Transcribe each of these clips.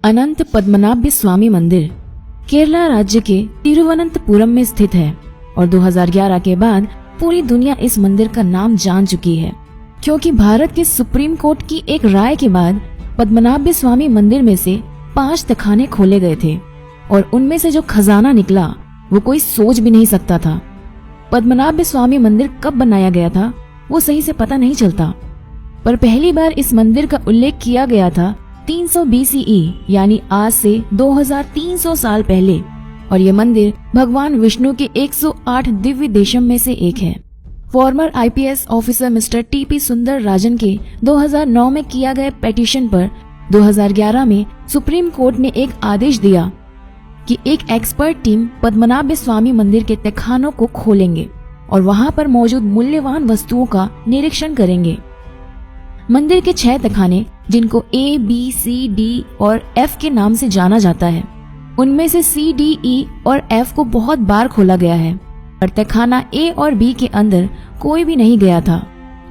अनंत पद्मनाभ स्वामी मंदिर केरला राज्य के तिरुवनंतपुरम में स्थित है और 2011 के बाद पूरी दुनिया इस मंदिर का नाम जान चुकी है, क्योंकि भारत के सुप्रीम कोर्ट की एक राय के बाद पद्मनाभ स्वामी मंदिर में से 5 तहखाने खोले गए थे और उनमें से जो खजाना निकला वो कोई सोच भी नहीं सकता था। पद्मनाभ स्वामी मंदिर कब बनाया गया था वो सही से पता नहीं चलता, पर पहली बार इस मंदिर का उल्लेख किया गया था 300 BCE यानी आज से 2300 साल पहले, और ये मंदिर भगवान विष्णु के 108 दिव्य देशम में से एक है। Farmer IPS officer mister TP सुंदर राजन के 2009 में किया गया पिटीशन पर 2011 में सुप्रीम कोर्ट ने एक आदेश दिया कि एक एक्सपर्ट टीम पद्मनाभ स्वामी मंदिर के तहखानों को खोलेंगे और वहां पर मौजूद मूल्यवान वस्तुओं का निरीक्षण करेंगे। मंदिर के 6 तहखाने, जिनको A, B, C, D और F के नाम से जाना जाता है, उनमें से C, D, E और F को बहुत बार खोला गया है, और तहखाना A और B के अंदर कोई भी नहीं गया था।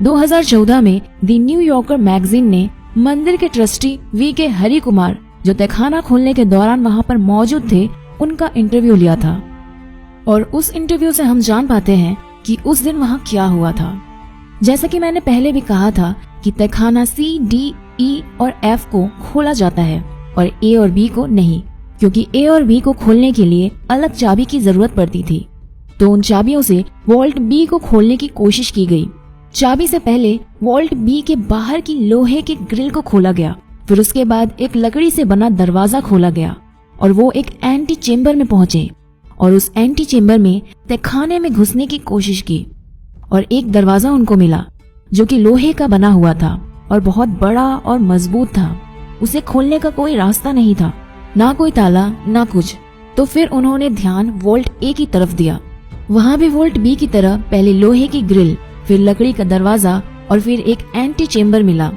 2014 में द न्यू यॉर्कर मैगजीन ने मंदिर के ट्रस्टी VK हरि कुमार, जो तहखाना खोलने के दौरान वहां पर मौजूद थे, उनका इंटरव्यू लिया था, और उस इंटरव्यू से हम जान पाते हैं कि उस दिन वहां क्या हुआ था। जैसा कि मैंने पहले भी कहा था कि तहखाना C, D, E और F को खोला जाता है और A और B को नहीं, क्योंकि A और B को खोलने के लिए अलग चाबी की जरूरत पड़ती थी। तो उन चाबियों से वॉल्ट B को खोलने की कोशिश की गई। चाबी से पहले वॉल्ट B के बाहर की लोहे के ग्रिल को खोला गया, फिर उसके बाद एक लकड़ी से बना दरवाजा खोला गया और वो एक एंटी चेम्बर में पहुंचे और उस एंटी चेम्बर में तहखाने में घुसने की कोशिश की, और एक दरवाजा उनको मिला जो कि लोहे का बना हुआ था और बहुत बड़ा और मजबूत था। उसे खोलने का कोई रास्ता नहीं था, ना कोई ताला ना कुछ। तो फिर उन्होंने ध्यान वॉल्ट A की तरफ दिया। वहाँ भी वॉल्ट B की तरह पहले लोहे की ग्रिल, फिर लकड़ी का दरवाजा और फिर एक एंटी चेम्बर मिला,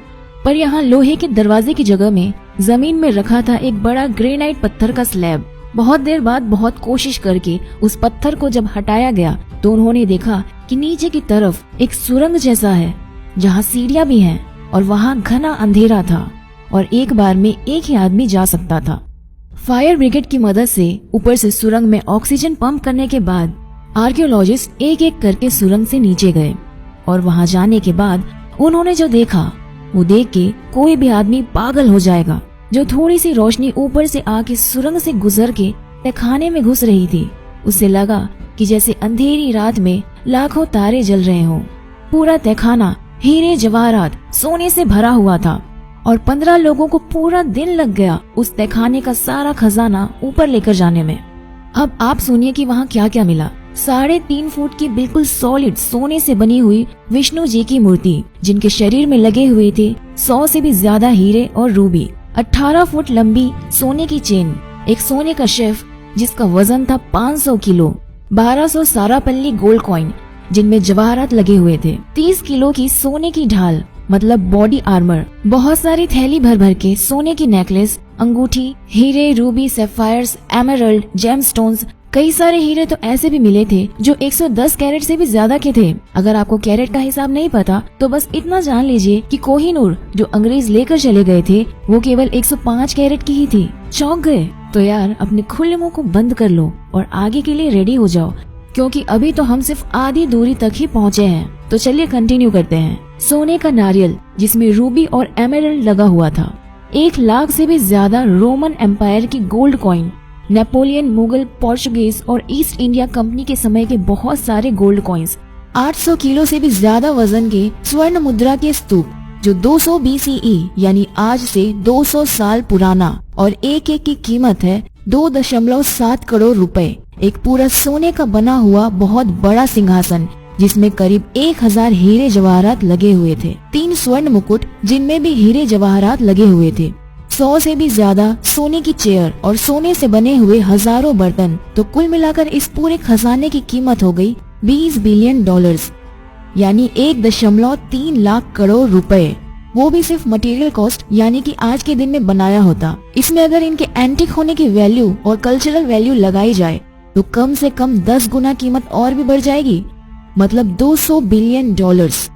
पर यहाँ लोहे के दरवाजे की जगह में जमीन में रखा था एक बड़ा ग्रेनाइट पत्थर का स्लैब। बहुत देर बाद बहुत कोशिश करके उस पत्थर को जब हटाया गया तो उन्होंने देखा कि नीचे की तरफ एक सुरंग जैसा है जहाँ सीढ़ियां भी हैं और वहाँ घना अंधेरा था और एक बार में एक ही आदमी जा सकता था। फायर ब्रिगेड की मदद से ऊपर से सुरंग में ऑक्सीजन पंप करने के बाद आर्कियोलॉजिस्ट एक एक करके सुरंग से नीचे गए, और वहाँ जाने के बाद उन्होंने जो देखा वो देख के कोई भी आदमी पागल हो जाएगा। जो थोड़ी सी रोशनी ऊपर से आके सुरंग से गुजर के तहखाने में घुस रही थी, उससे लगा कि जैसे अंधेरी रात में लाखों तारे जल रहे हों। पूरा तहखाना हीरे जवाहरात सोने से भरा हुआ था और 15 लोगों को पूरा दिन लग गया उस तहखाने का सारा खजाना ऊपर लेकर जाने में। अब आप सुनिए कि वहाँ क्या क्या मिला। 3.5 फुट की बिल्कुल सॉलिड सोने से बनी हुई विष्णु जी की मूर्ति, जिनके शरीर में लगे हुए थे 100 से भी ज्यादा हीरे और रूबी। 18 फुट लंबी सोने की चेन, एक सोने का शेफ जिसका वजन था 500 किलो, 1200 सारापल्ली गोल्ड कॉइन जिनमें जवाहरात लगे हुए थे, 30 किलो की सोने की ढाल मतलब बॉडी आर्मर, बहुत सारी थैली भर भर के सोने की नेकलेस, अंगूठी, हीरे, रूबी, सैफायर्स, एमरल्ड, जेमस्टोन्स। कई सारे हीरे तो ऐसे भी मिले थे जो 110 कैरेट से भी ज्यादा के थे। अगर आपको कैरेट का हिसाब नहीं पता तो बस इतना जान लीजिए कि कोहिनूर जो अंग्रेज लेकर चले गए थे वो केवल 105 कैरेट की ही थी। चौंक गए? तो यार अपने खुले मुंह को बंद कर लो और आगे के लिए रेडी हो जाओ, क्योंकि अभी तो हम सिर्फ आधी दूरी तक ही पहुँचे हैं। तो चलिए कंटिन्यू करते हैं। सोने का नारियल जिसमें रूबी और एमरल्ड लगा हुआ था, 1 लाख से भी ज्यादा रोमन एम्पायर की gold coin, Napoleon, Mughal, Portuguese और ईस्ट इंडिया कंपनी के समय के बहुत सारे गोल्ड कॉइन्स, 800 किलो से भी ज्यादा वजन के स्वर्ण मुद्रा के स्तूप जो 200 BCE यानी आज से 200 साल पुराना, और एक एक की कीमत है 2.7 करोड़ रुपए। एक पूरा सोने का बना हुआ बहुत बड़ा सिंहासन जिसमें करीब 1000 हीरे जवाहरात लगे हुए थे, 3 स्वर्ण मुकुट जिनमें भी हीरे जवाहरात लगे हुए थे, 100 से भी ज्यादा सोने की चेयर और सोने से बने हुए हजारों बर्तन। तो कुल मिलाकर इस पूरे खजाने की कीमत हो गई $20 बिलियन यानी 1.3 लाख करोड़ रुपए। वो भी सिर्फ मटेरियल कॉस्ट यानी कि आज के दिन में बनाया होता। इसमें अगर इनके एंटिक होने की वैल्यू और कल्चरल वैल्यू लगाई जाए तो कम से कम 10 गुना कीमत और भी बढ़ जाएगी, मतलब $200 बिलियन।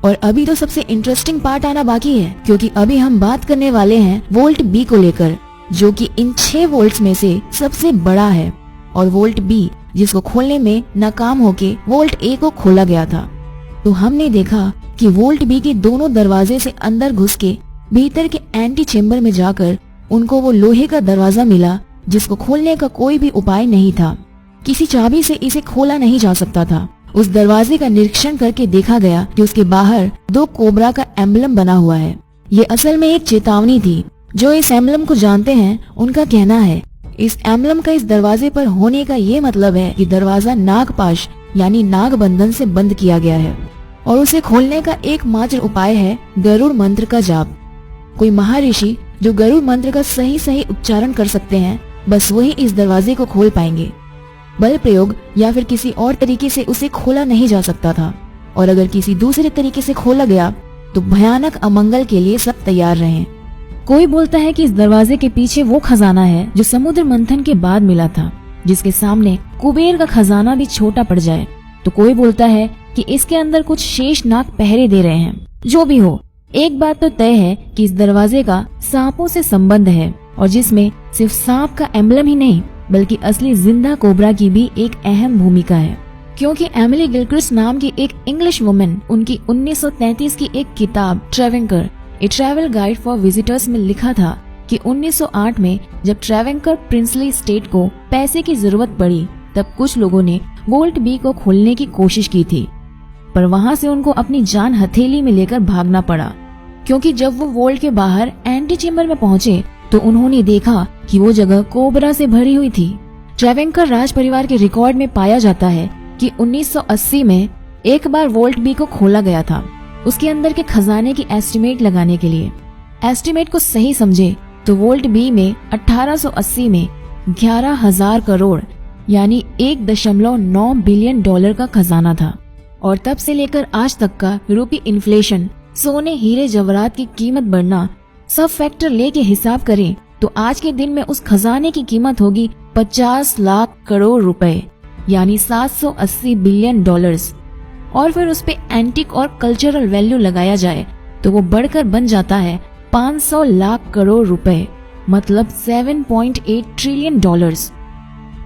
और अभी तो सबसे इंटरेस्टिंग पार्ट आना बाकी है, क्योंकि अभी हम बात करने वाले हैं वोल्ट बी को लेकर। जो कि इन 6 वोल्ट्स में से सबसे बड़ा है, और वोल्ट बी जिसको खोलने में नाकाम होके वोल्ट ए को खोला गया था। तो हमने देखा कि वोल्ट बी के दोनों दरवाजे से अंदर घुस के भीतर के एंटी चेम्बर में जाकर उनको वो लोहे का दरवाजा मिला जिसको खोलने का कोई भी उपाय नहीं था। किसी चाबी से इसे खोला नहीं जा सकता था। उस दरवाजे का निरीक्षण करके देखा गया कि उसके बाहर 2 कोबरा का एम्बलम बना हुआ है। ये असल में एक चेतावनी थी। जो इस एम्बलम को जानते हैं उनका कहना है इस एम्बलम का इस दरवाजे पर होने का ये मतलब है कि दरवाजा नागपाश यानी नाग बंधन से बंद किया गया है और उसे खोलने का एकमात्र उपाय है गरुड़ मंत्र का जाप। कोई महर्षि जो गरुड़ मंत्र का सही उच्चारण कर सकते हैं, बस वही इस दरवाजे को खोल पाएंगे। बल प्रयोग या फिर किसी और तरीके से उसे खोला नहीं जा सकता था, और अगर किसी दूसरे तरीके से खोला गया तो भयानक अमंगल के लिए सब तैयार रहें। कोई बोलता है कि इस दरवाजे के पीछे वो खजाना है जो समुद्र मंथन के बाद मिला था, जिसके सामने कुबेर का खजाना भी छोटा पड़ जाए। तो कोई बोलता है कि इसके अंदर कुछ शेष नाग पहरे दे रहे हैं। जो भी हो, एक बात तो तय है कि इस दरवाजे का सांपों से संबंध है, और जिसमें सिर्फ सांप का एम्बलम ही नहीं बल्कि असली जिंदा कोबरा की भी एक अहम भूमिका है। क्योंकि एमिली गिलक्रिस्ट नाम की एक इंग्लिश वुमन उनकी 1933 की एक किताब ट्रेवेंकर ए ट्रैवल गाइड फॉर विजिटर्स में लिखा था कि 1908 में जब ट्रेवेंकर प्रिंसली स्टेट को पैसे की जरूरत पड़ी तब कुछ लोगों ने वोल्ट बी को खोलने की कोशिश की थी, पर वहां से उनको अपनी जान हथेली में लेकर भागना पड़ा। क्योंकि जब वो वोल्ट के बाहर एंटी चेम्बर में पहुंचे तो उन्होंने देखा कि वो जगह कोबरा से भरी हुई थी। ट्रेवेंकर राज परिवार के रिकॉर्ड में पाया जाता है कि 1980 में एक बार वोल्ट बी को खोला गया था, उसके अंदर के खजाने की एस्टिमेट लगाने के लिए। एस्टिमेट को सही समझे तो वोल्ट बी में 1880 में 11,000 करोड़ यानी 1.9 बिलियन डॉलर का खजाना था, और तब से लेकर आज तक का यूरोपीय इन्फ्लेशन, सोने हीरे जवाहरात की कीमत बढ़ना, सब फैक्टर लेके हिसाब करें तो आज के दिन में उस खजाने की कीमत होगी 50 लाख करोड़ रुपए यानी 780 बिलियन डॉलर्स। और फिर उस पे एंटिक और कल्चरल वैल्यू लगाया जाए तो वो बढ़कर बन जाता है 500 लाख करोड़ रुपए, मतलब 7.8 ट्रिलियन डॉलर्स।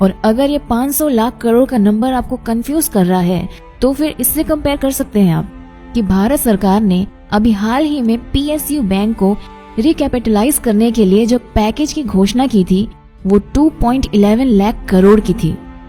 और अगर ये 500 लाख करोड़ का नंबर आपको कंफ्यूज कर रहा है तो फिर इससे कंपेयर कर सकते हैं आप कि भारत सरकार ने अभी हाल ही में PSU बैंक को रिकैपिटलाइज करने के लिए जो पैकेज की घोषणा की थी वो 2.11 लाख करोड़ की थी।